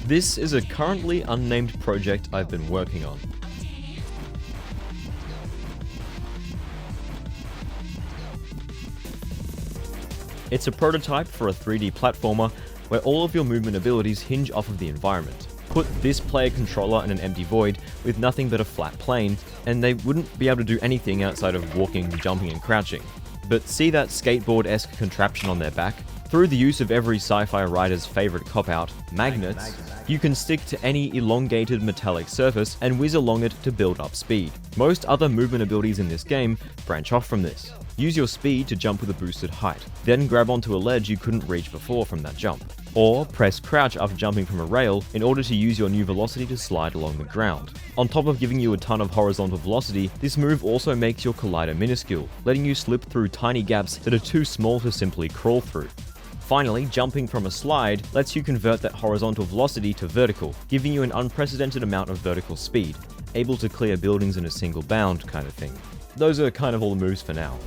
This is a currently unnamed project I've been working on. It's a prototype for a 3D platformer where all of your movement abilities hinge off of the environment. Put this player controller in an empty void with nothing but a flat plane, and they wouldn't be able to do anything outside of walking, jumping, and crouching. But see that skateboard-esque contraption on their back? Through the use of every sci-fi writer's favorite cop-out, magnets, you can stick to any elongated metallic surface and whiz along it to build up speed. Most other movement abilities in this game branch off from this. Use your speed to jump with a boosted height, then grab onto a ledge you couldn't reach before from that jump. Or press crouch after jumping from a rail in order to use your new velocity to slide along the ground. On top of giving you a ton of horizontal velocity, this move also makes your collider minuscule, letting you slip through tiny gaps that are too small to simply crawl through. Finally, jumping from a slide lets you convert that horizontal velocity to vertical, giving you an unprecedented amount of vertical speed, able to clear buildings in a single bound kind of thing. Those are kind of all the moves for now.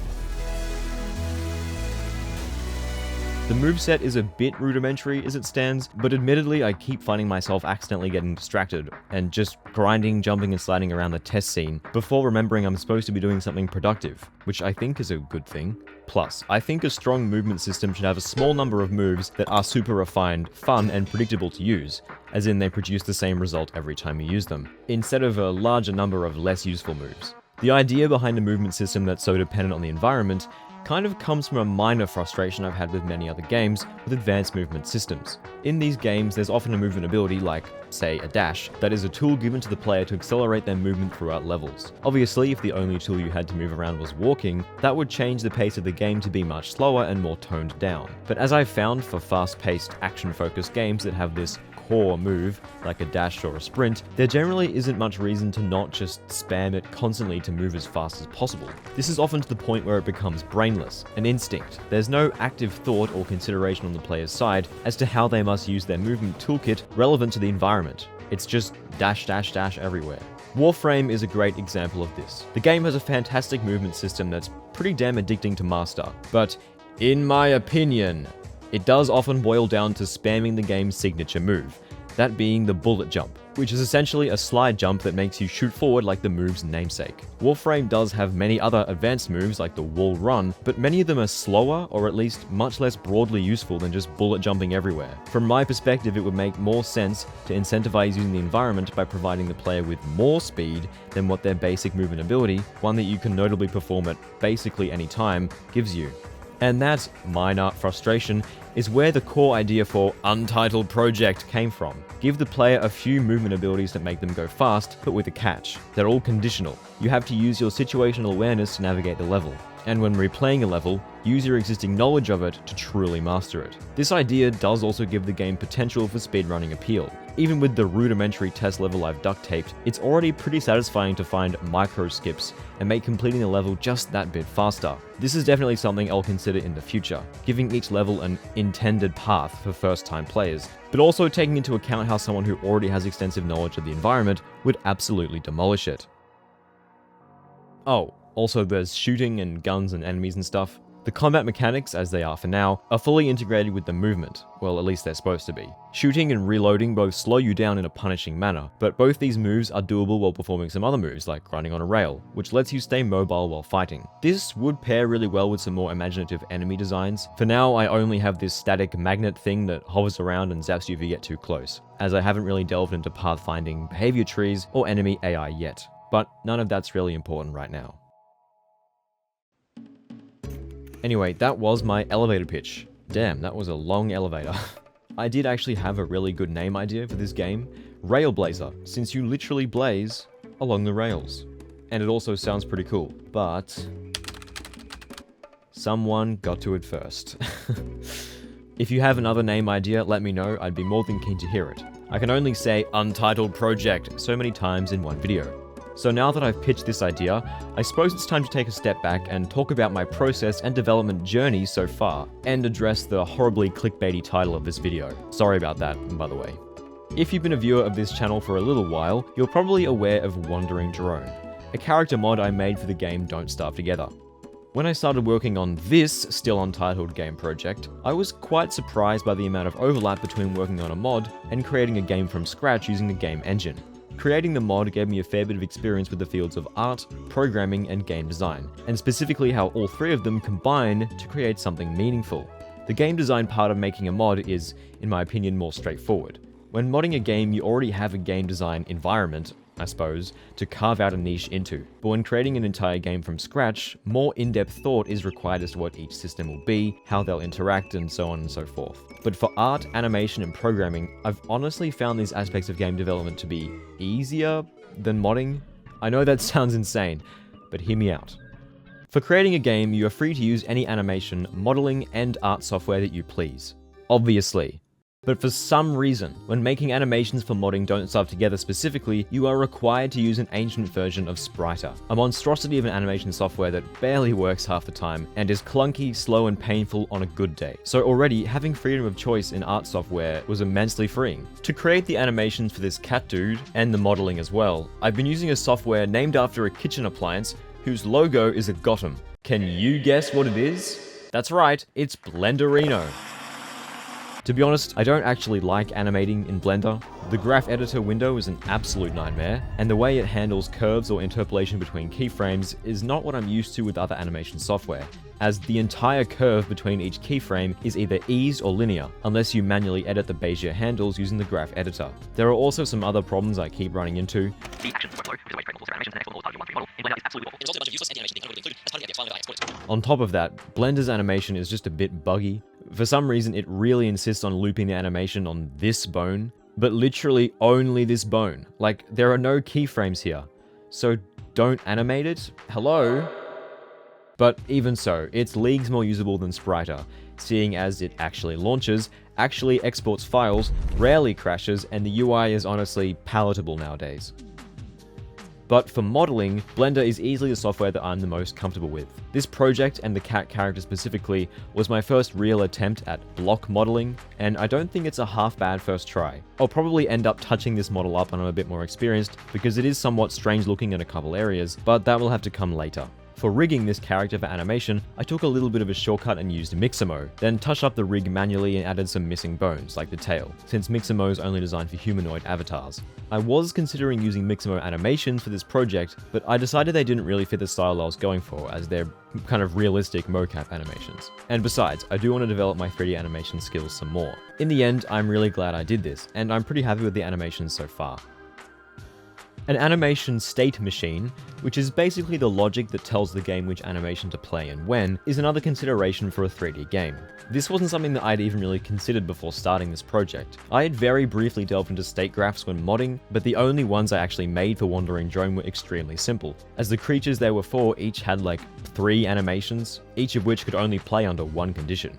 The moveset is a bit rudimentary as it stands, but admittedly I keep finding myself accidentally getting distracted and just grinding, jumping and sliding around the test scene before remembering I'm supposed to be doing something productive, which I think is a good thing. Plus, I think a strong movement system should have a small number of moves that are super refined, fun and predictable to use, as in they produce the same result every time you use them, instead of a larger number of less useful moves. The idea behind a movement system that's so dependent on the environment kind of comes from a minor frustration I've had with many other games with advanced movement systems. In these games, there's often a movement ability like, say, a dash, that is a tool given to the player to accelerate their movement throughout levels. Obviously, if the only tool you had to move around was walking, that would change the pace of the game to be much slower and more toned down. But as I've found for fast-paced, action-focused games that have this core move, like a dash or a sprint, there generally isn't much reason to not just spam it constantly to move as fast as possible. This is often to the point where it becomes brainless, an instinct. There's no active thought or consideration on the player's side as to how they must use their movement toolkit relevant to the environment. It's just dash, dash, dash everywhere. Warframe is a great example of this. The game has a fantastic movement system that's pretty damn addicting to master, but in my opinion, it does often boil down to spamming the game's signature move, that being the bullet jump, which is essentially a slide jump that makes you shoot forward like the move's namesake. Warframe does have many other advanced moves like the wall run, but many of them are slower or at least much less broadly useful than just bullet jumping everywhere. From my perspective, it would make more sense to incentivize using the environment by providing the player with more speed than what their basic movement ability, one that you can notably perform at basically any time, gives you. And that minor frustration is where the core idea for Untitled Project came from. Give the player a few movement abilities that make them go fast, but with a catch. They're all conditional. You have to use your situational awareness to navigate the level. And when replaying a level, use your existing knowledge of it to truly master it. This idea does also give the game potential for speedrunning appeal. Even with the rudimentary test level I've duct taped, it's already pretty satisfying to find micro skips and make completing the level just that bit faster. This is definitely something I'll consider in the future, giving each level an intended path for first-time players, but also taking into account how someone who already has extensive knowledge of the environment would absolutely demolish it. Oh, also there's shooting and guns and enemies and stuff. The combat mechanics, as they are for now, are fully integrated with the movement, well at least they're supposed to be. Shooting and reloading both slow you down in a punishing manner, but both these moves are doable while performing some other moves like grinding on a rail, which lets you stay mobile while fighting. This would pair really well with some more imaginative enemy designs. For now, I only have this static magnet thing that hovers around and zaps you if you get too close, as I haven't really delved into pathfinding behavior trees or enemy AI yet, but none of that's really important right now. Anyway, that was my elevator pitch. Damn, that was a long elevator. I did actually have a really good name idea for this game, Railblazer, since you literally blaze along the rails. And it also sounds pretty cool, but someone got to it first. If you have another name idea, let me know, I'd be more than keen to hear it. I can only say Untitled Project so many times in one video. So now that I've pitched this idea, I suppose it's time to take a step back and talk about my process and development journey so far, and address the horribly clickbaity title of this video. Sorry about that, by the way. If you've been a viewer of this channel for a little while, you're probably aware of Wandering Drone, a character mod I made for the game Don't Starve Together. When I started working on this still untitled game project, I was quite surprised by the amount of overlap between working on a mod and creating a game from scratch using the game engine. Creating the mod gave me a fair bit of experience with the fields of art, programming, and game design, and specifically how all three of them combine to create something meaningful. The game design part of making a mod is, in my opinion, more straightforward. When modding a game, you already have a game design environment, I suppose, to carve out a niche into. But when creating an entire game from scratch, more in-depth thought is required as to what each system will be, how they'll interact, and so on and so forth. But for art, animation, and programming, I've honestly found these aspects of game development to be easier than modding. I know that sounds insane, but hear me out. For creating a game, you are free to use any animation, modeling, and art software that you please. Obviously. But for some reason, when making animations for modding don't serve together specifically, you are required to use an ancient version of Spriter, a monstrosity of an animation software that barely works half the time, and is clunky, slow, and painful on a good day. So already, having freedom of choice in art software was immensely freeing. To create the animations for this cat dude, and the modeling as well, I've been using a software named after a kitchen appliance whose logo is a Gotham. Can you guess what it is? That's right, it's Blenderino. To be honest, I don't actually like animating in Blender. The graph editor window is an absolute nightmare, and the way it handles curves or interpolation between keyframes is not what I'm used to with other animation software, as the entire curve between each keyframe is either eased or linear, unless you manually edit the Bezier handles using the graph editor. There are also some other problems I keep running into. On top of that, Blender's animation is just a bit buggy. For some reason, it really insists on looping the animation on this bone, but literally only this bone. Like, there are no keyframes here. So don't animate it? Hello? But even so, it's leagues more usable than Spriter, seeing as it actually launches, actually exports files, rarely crashes, and the UI is honestly palatable nowadays. But for modeling, Blender is easily the software that I'm the most comfortable with. This project, and the cat character specifically, was my first real attempt at block modeling, and I don't think it's a half bad first try. I'll probably end up touching this model up when I'm a bit more experienced, because it is somewhat strange looking in a couple areas, but that will have to come later. For rigging this character for animation, I took a little bit of a shortcut and used Mixamo, then touched up the rig manually and added some missing bones, like the tail, since Mixamo is only designed for humanoid avatars. I was considering using Mixamo animations for this project, but I decided they didn't really fit the style I was going for, as they're kind of realistic mocap animations. And besides, I do want to develop my 3D animation skills some more. In the end, I'm really glad I did this, and I'm pretty happy with the animations so far. An animation state machine, which is basically the logic that tells the game which animation to play and when, is another consideration for a 3D game. This wasn't something that I'd even really considered before starting this project. I had very briefly delved into state graphs when modding, but the only ones I actually made for Wandering Drone were extremely simple, as the creatures there were for each had like 3 animations, each of which could only play under one condition.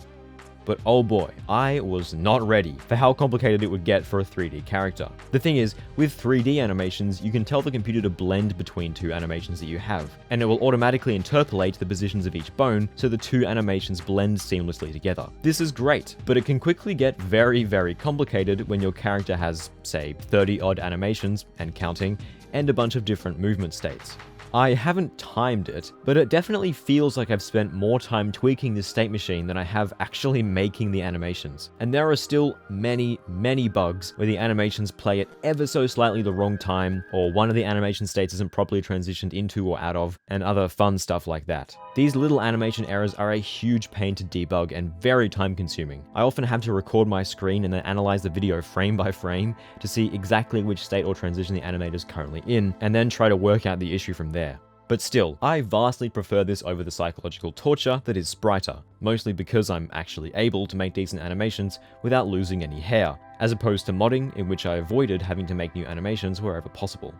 But oh boy, I was not ready for how complicated it would get for a 3D character. The thing is, with 3D animations, you can tell the computer to blend between 2 animations that you have, and it will automatically interpolate the positions of each bone so the 2 animations blend seamlessly together. This is great, but it can quickly get very, very complicated when your character has, say, 30 odd animations, and counting, and a bunch of different movement states. I haven't timed it, but it definitely feels like I've spent more time tweaking the state machine than I have actually making the animations. And there are still many, many bugs where the animations play at ever so slightly the wrong time, or one of the animation states isn't properly transitioned into or out of, and other fun stuff like that. These little animation errors are a huge pain to debug and very time consuming. I often have to record my screen and then analyze the video frame by frame to see exactly which state or transition the animator is currently in, and then try to work out the issue from there. But still, I vastly prefer this over the psychological torture that is Spriter, mostly because I'm actually able to make decent animations without losing any hair, as opposed to modding, in which I avoided having to make new animations wherever possible.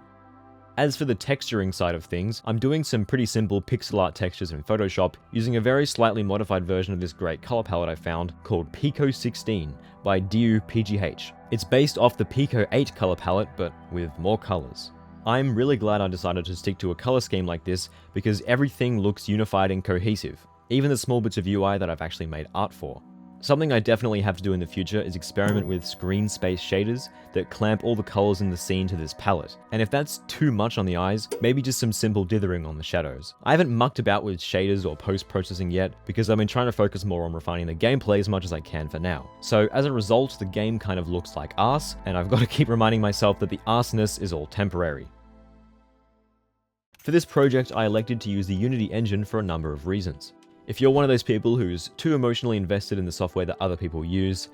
As for the texturing side of things, I'm doing some pretty simple pixel art textures in Photoshop using a very slightly modified version of this great color palette I found called Pico 16 by DU-PGH. It's based off the Pico 8 color palette, but with more colors. I'm really glad I decided to stick to a color scheme like this because everything looks unified and cohesive, even the small bits of UI that I've actually made art for. Something I definitely have to do in the future is experiment with screen space shaders that clamp all the colors in the scene to this palette. And if that's too much on the eyes, maybe just some simple dithering on the shadows. I haven't mucked about with shaders or post-processing yet because I've been trying to focus more on refining the gameplay as much as I can for now. So as a result, the game kind of looks like arse, and I've got to keep reminding myself that the arseness is all temporary. For this project, I elected to use the Unity engine for a number of reasons. If you're one of those people who's too emotionally invested in the software that other people use,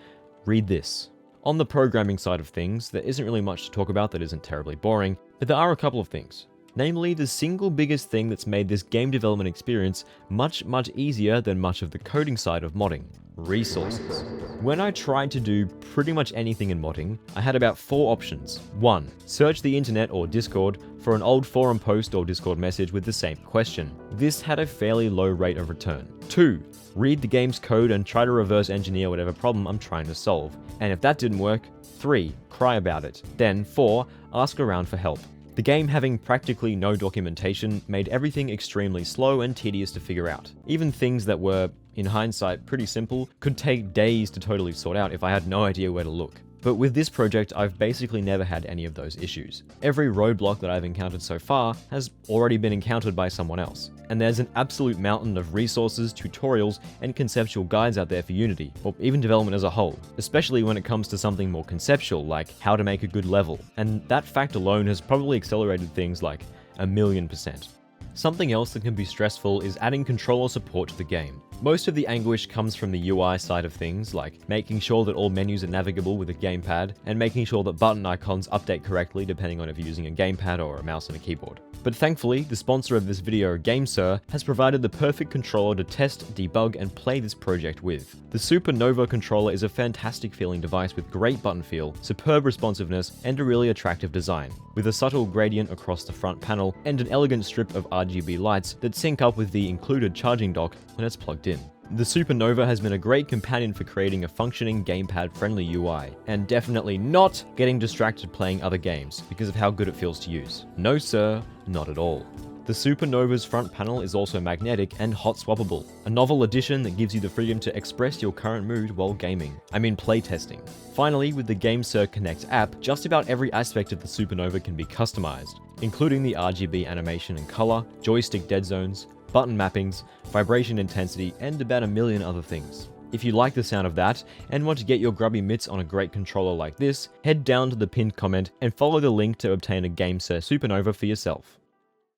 read this. On the programming side of things, there isn't really much to talk about that isn't terribly boring, but there are a couple of things. Namely, the single biggest thing that's made this game development experience much easier than much of the coding side of modding: resources. When I tried to do pretty much anything in modding, I had about 4 options. 1. Search the internet or Discord for an old forum post or Discord message with the same question. This had a fairly low rate of return. 2. Read the game's code and try to reverse engineer whatever problem I'm trying to solve. And if that didn't work, 3. Cry about it. Then 4. Ask around for help. The game having practically no documentation made everything extremely slow and tedious to figure out. Even things that were, in hindsight, pretty simple could take days to totally sort out if I had no idea where to look. But with this project, I've basically never had any of those issues. Every roadblock that I've encountered so far has already been encountered by someone else. And there's an absolute mountain of resources, tutorials, and conceptual guides out there for Unity, or even development as a whole, especially when it comes to something more conceptual, like how to make a good level. And that fact alone has probably accelerated things like 1,000,000%. Something else that can be stressful is adding controller support to the game. Most of the anguish comes from the UI side of things, like making sure that all menus are navigable with a gamepad, and making sure that button icons update correctly depending on if you're using a gamepad or a mouse and a keyboard. But thankfully, the sponsor of this video, Gamesir, has provided the perfect controller to test, debug, and play this project with. The SuperNova controller is a fantastic feeling device with great button feel, superb responsiveness, and a really attractive design, with a subtle gradient across the front panel and an elegant strip of RGB lights that sync up with the included charging dock when it's plugged in. The SuperNova has been a great companion for creating a functioning gamepad-friendly UI, and definitely not getting distracted playing other games because of how good it feels to use. No sir, not at all. The SuperNova's front panel is also magnetic and hot swappable, a novel addition that gives you the freedom to express your current mood while gaming. I mean playtesting. Finally, with the Gamesir Connect app, just about every aspect of the SuperNova can be customized, including the RGB animation and color, joystick dead zones, button mappings, vibration intensity, and about 1,000,000 other things. If you like the sound of that, and want to get your grubby mitts on a great controller like this, head down to the pinned comment and follow the link to obtain a Gamesir SuperNova for yourself.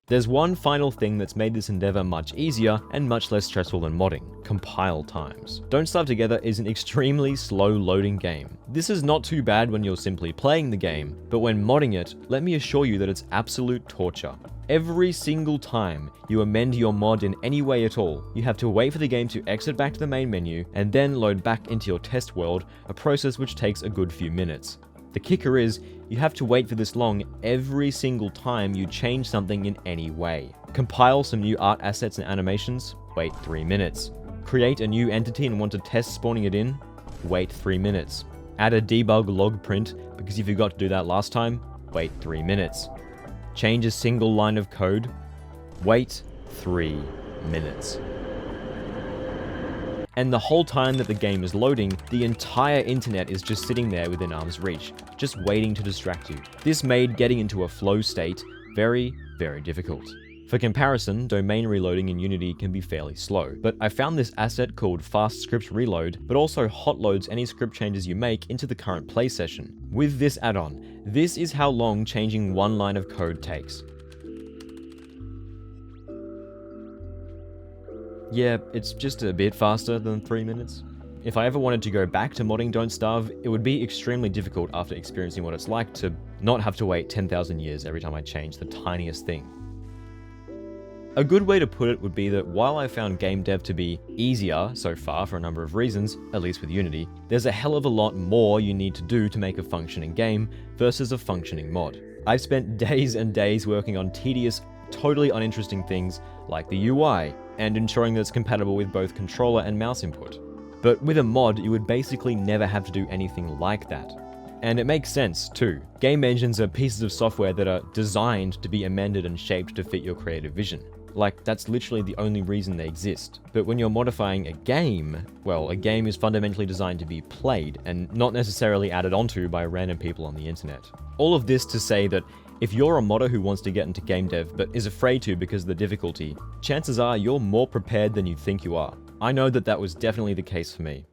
There's one final thing that's made this endeavor much easier and much less stressful than modding: compile times. Don't Starve Together is an extremely slow loading game. This is not too bad when you're simply playing the game, but when modding it, let me assure you that it's absolute torture. Every single time you amend your mod in any way at all, you have to wait for the game to exit back to the main menu and then load back into your test world, a process which takes a good few minutes. The kicker is, you have to wait for this long every single time you change something in any way. Compile some new art assets and animations? Wait 3 minutes. Create a new entity and want to test spawning it in? Wait 3 minutes. Add a debug log print because you forgot to do that last time? Wait 3 minutes. Change a single line of code? Wait 3 minutes. And the whole time that the game is loading, the entire internet is just sitting there within arm's reach, just waiting to distract you. This made getting into a flow state very, very difficult. For comparison, domain reloading in Unity can be fairly slow, but I found this asset called Fast Script Reload, but also hot loads any script changes you make into the current play session. With this add-on, this is how long changing one line of code takes. Yeah, it's just a bit faster than 3 minutes. If I ever wanted to go back to modding Don't Starve, it would be extremely difficult after experiencing what it's like to not have to wait 10,000 years every time I change the tiniest thing. A good way to put it would be that while I found game dev to be easier so far for a number of reasons, at least with Unity, there's a hell of a lot more you need to do to make a functioning game versus a functioning mod. I've spent days and days working on tedious, totally uninteresting things like the UI, and ensuring that it's compatible with both controller and mouse input. But with a mod, you would basically never have to do anything like that. And it makes sense, too. Game engines are pieces of software that are designed to be amended and shaped to fit your creative vision. Like, that's literally the only reason they exist. But when you're modifying a game, well, a game is fundamentally designed to be played and not necessarily added onto by random people on the internet. All of this to say that if you're a modder who wants to get into game dev but is afraid to because of the difficulty, chances are you're more prepared than you think you are. I know that that was definitely the case for me.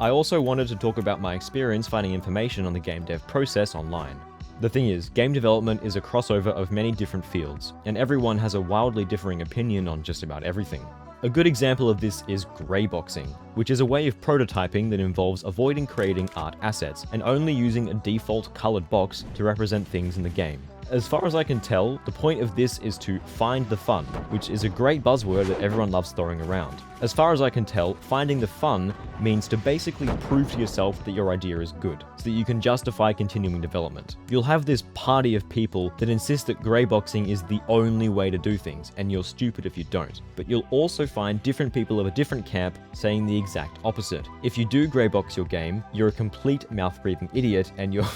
I also wanted to talk about my experience finding information on the game dev process online. The thing is, game development is a crossover of many different fields, and everyone has a wildly differing opinion on just about everything. A good example of this is greyboxing, which is a way of prototyping that involves avoiding creating art assets and only using a default colored box to represent things in the game. As far as I can tell, the point of this is to find the fun, which is a great buzzword that everyone loves throwing around. As far as I can tell, finding the fun means to basically prove to yourself that your idea is good, so that you can justify continuing development. You'll have this party of people that insist that greyboxing is the only way to do things, and you're stupid if you don't. But you'll also find different people of a different camp saying the exact opposite. If you do greybox your game, you're a complete mouth-breathing idiot, and you're...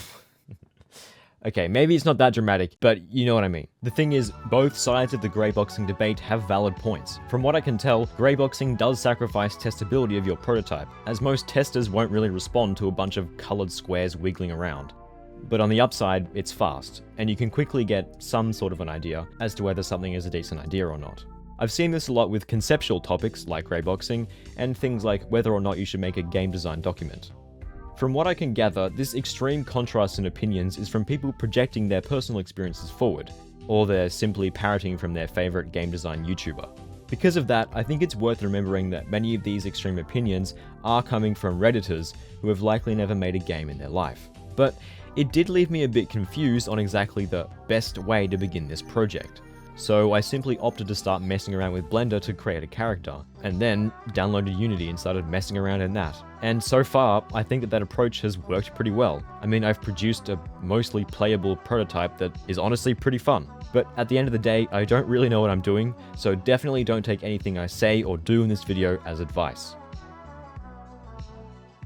Okay, maybe it's not that dramatic, but you know what I mean. The thing is, both sides of the greyboxing debate have valid points. From what I can tell, greyboxing does sacrifice testability of your prototype, as most testers won't really respond to a bunch of colored squares wiggling around. But on the upside, it's fast, and you can quickly get some sort of an idea as to whether something is a decent idea or not. I've seen this a lot with conceptual topics like greyboxing, and things like whether or not you should make a game design document. From what I can gather, this extreme contrast in opinions is from people projecting their personal experiences forward, or they're simply parroting from their favorite game design YouTuber. Because of that, I think it's worth remembering that many of these extreme opinions are coming from Redditors who have likely never made a game in their life. But it did leave me a bit confused on exactly the best way to begin this project. So I simply opted to start messing around with Blender to create a character, and then downloaded Unity and started messing around in that. And so far, I think that approach has worked pretty well. I mean, I've produced a mostly playable prototype that is honestly pretty fun. But at the end of the day, I don't really know what I'm doing, so definitely don't take anything I say or do in this video as advice.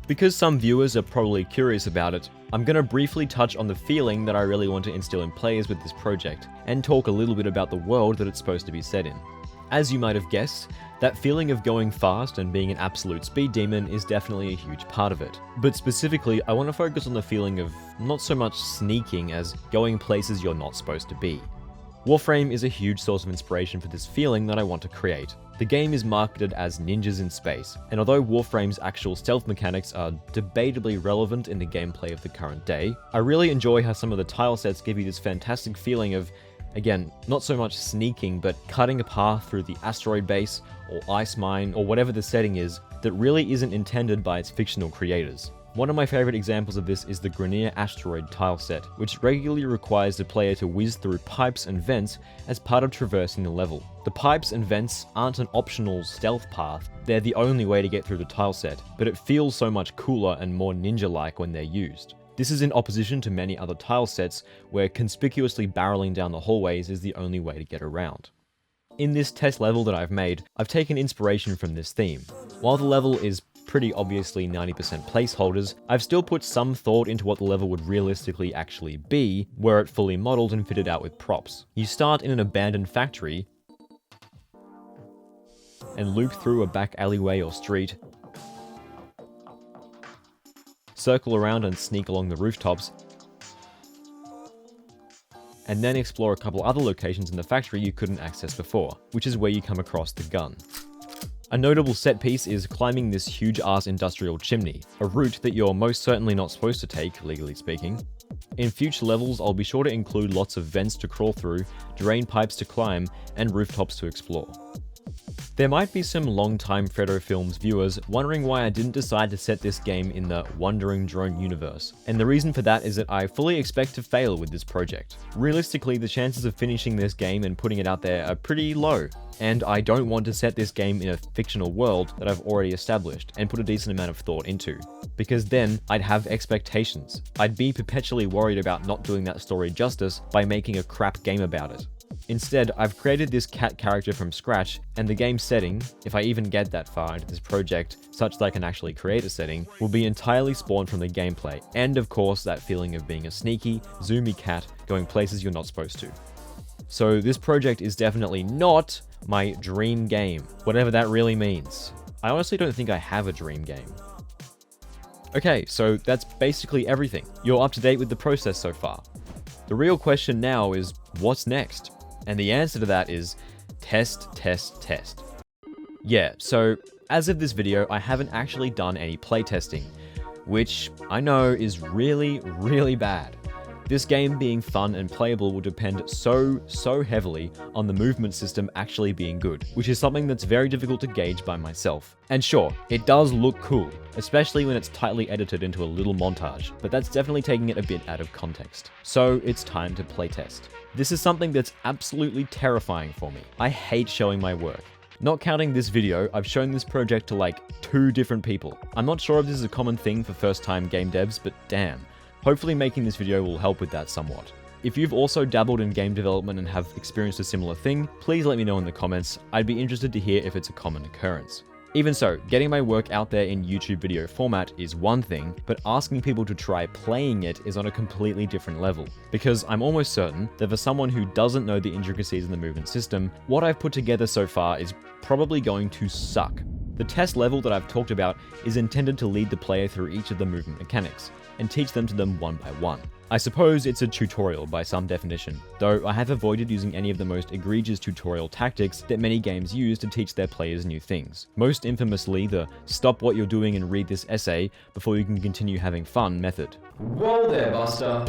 Because some viewers are probably curious about it, I'm going to briefly touch on the feeling that I really want to instill in players with this project, and talk a little bit about the world that it's supposed to be set in. As you might have guessed, that feeling of going fast and being an absolute speed demon is definitely a huge part of it. But specifically, I want to focus on the feeling of not so much sneaking as going places you're not supposed to be. Warframe is a huge source of inspiration for this feeling that I want to create. The game is marketed as ninjas in space, and although Warframe's actual stealth mechanics are debatably relevant in the gameplay of the current day, I really enjoy how some of the tile sets give you this fantastic feeling of, again, not so much sneaking, but cutting a path through the asteroid base, or ice mine, or whatever the setting is, that really isn't intended by its fictional creators. One of my favorite examples of this is the Grenier asteroid tile set, which regularly requires the player to whiz through pipes and vents as part of traversing the level. The pipes and vents aren't an optional stealth path, they're the only way to get through the tile set, but it feels so much cooler and more ninja-like when they're used. This is in opposition to many other tile sets, where conspicuously barreling down the hallways is the only way to get around. In this test level that I've made, I've taken inspiration from this theme. While the level is pretty obviously 90% placeholders, I've still put some thought into what the level would realistically actually be, were it fully modeled and fitted out with props. You start in an abandoned factory, and loop through a back alleyway or street, circle around and sneak along the rooftops, and then explore a couple other locations in the factory you couldn't access before, which is where you come across the gun. A notable set piece is climbing this huge-ass industrial chimney, a route that you're most certainly not supposed to take, legally speaking. In future levels, I'll be sure to include lots of vents to crawl through, drain pipes to climb, and rooftops to explore. There might be some long-time Freddo Films viewers wondering why I didn't decide to set this game in the Wandering Drone universe, and the reason for that is that I fully expect to fail with this project. Realistically, the chances of finishing this game and putting it out there are pretty low, and I don't want to set this game in a fictional world that I've already established and put a decent amount of thought into, because then I'd have expectations. I'd be perpetually worried about not doing that story justice by making a crap game about it. Instead, I've created this cat character from scratch, and the game setting, if I even get that far into this project, such that I can actually create a setting, will be entirely spawned from the gameplay, and of course that feeling of being a sneaky, zoomy cat going places you're not supposed to. So this project is definitely not my dream game, whatever that really means. I honestly don't think I have a dream game. Okay, so that's basically everything. You're up to date with the process so far. The real question now is, what's next? And the answer to that is test, test, test. Yeah, so as of this video, I haven't actually done any playtesting, which I know is really, really bad. This game being fun and playable will depend so heavily on the movement system actually being good, which is something that's very difficult to gauge by myself. And sure, it does look cool, especially when it's tightly edited into a little montage, but that's definitely taking it a bit out of context. So it's time to playtest. This is something that's absolutely terrifying for me. I hate showing my work. Not counting this video, I've shown this project to like 2 different people. I'm not sure if this is a common thing for first-time game devs, but damn. Hopefully making this video will help with that somewhat. If you've also dabbled in game development and have experienced a similar thing, please let me know in the comments. I'd be interested to hear if it's a common occurrence. Even so, getting my work out there in YouTube video format is one thing, but asking people to try playing it is on a completely different level. Because I'm almost certain that for someone who doesn't know the intricacies in the movement system, what I've put together so far is probably going to suck. The test level that I've talked about is intended to lead the player through each of the movement mechanics, and teach them to them one by one. I suppose it's a tutorial by some definition, though I have avoided using any of the most egregious tutorial tactics that many games use to teach their players new things. Most infamously, the stop what you're doing and read this essay before you can continue having fun method. Whoa there, Buster!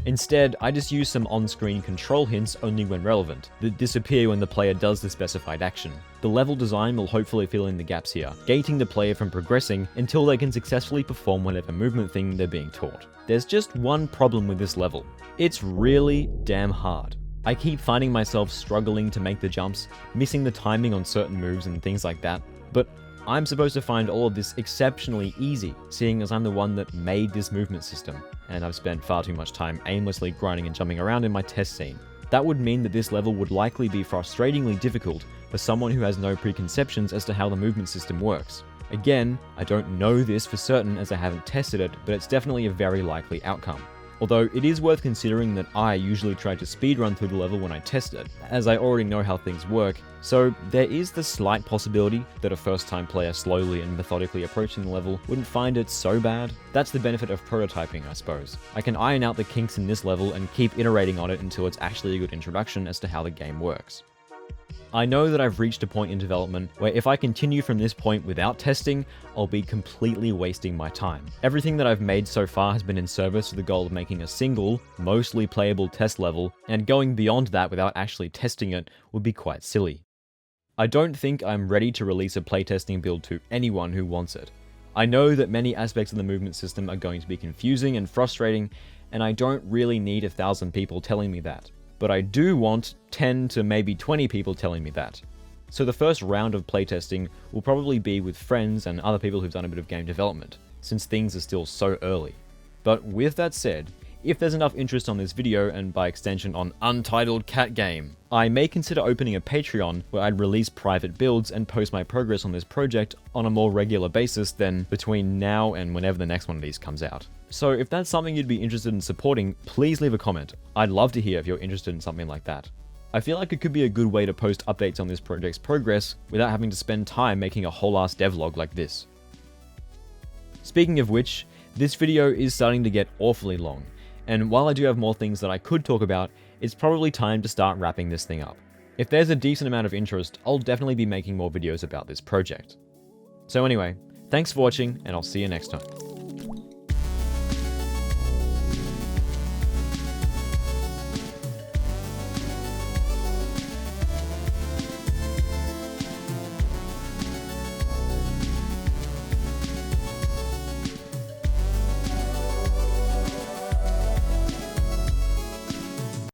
Instead, I just use some on-screen control hints only when relevant, that disappear when the player does the specified action. The level design will hopefully fill in the gaps here, gating the player from progressing until they can successfully perform whatever movement thing they're being taught. There's just one problem with this level. It's really damn hard. I keep finding myself struggling to make the jumps, missing the timing on certain moves and things like that, but I'm supposed to find all of this exceptionally easy, seeing as I'm the one that made this movement system, and I've spent far too much time aimlessly grinding and jumping around in my test scene. That would mean that this level would likely be frustratingly difficult for someone who has no preconceptions as to how the movement system works. Again, I don't know this for certain as I haven't tested it, but it's definitely a very likely outcome. Although it is worth considering that I usually try to speedrun through the level when I test it, as I already know how things work, so there is the slight possibility that a first-time player slowly and methodically approaching the level wouldn't find it so bad. That's the benefit of prototyping, I suppose. I can iron out the kinks in this level and keep iterating on it until it's actually a good introduction as to how the game works. I know that I've reached a point in development where if I continue from this point without testing, I'll be completely wasting my time. Everything that I've made so far has been in service to the goal of making a single, mostly playable test level, and going beyond that without actually testing it would be quite silly. I don't think I'm ready to release a playtesting build to anyone who wants it. I know that many aspects of the movement system are going to be confusing and frustrating, and I don't really need 1,000 people telling me that. But I do want 10 to maybe 20 people telling me that. So the first round of playtesting will probably be with friends and other people who've done a bit of game development, since things are still so early. But with that said, if there's enough interest on this video, and by extension on Untitled Cat Game, I may consider opening a Patreon where I'd release private builds and post my progress on this project on a more regular basis than between now and whenever the next one of these comes out. So if that's something you'd be interested in supporting, please leave a comment. I'd love to hear if you're interested in something like that. I feel like it could be a good way to post updates on this project's progress without having to spend time making a whole ass devlog like this. Speaking of which, this video is starting to get awfully long, and while I do have more things that I could talk about, it's probably time to start wrapping this thing up. If there's a decent amount of interest, I'll definitely be making more videos about this project. So anyway, thanks for watching, and I'll see you next time.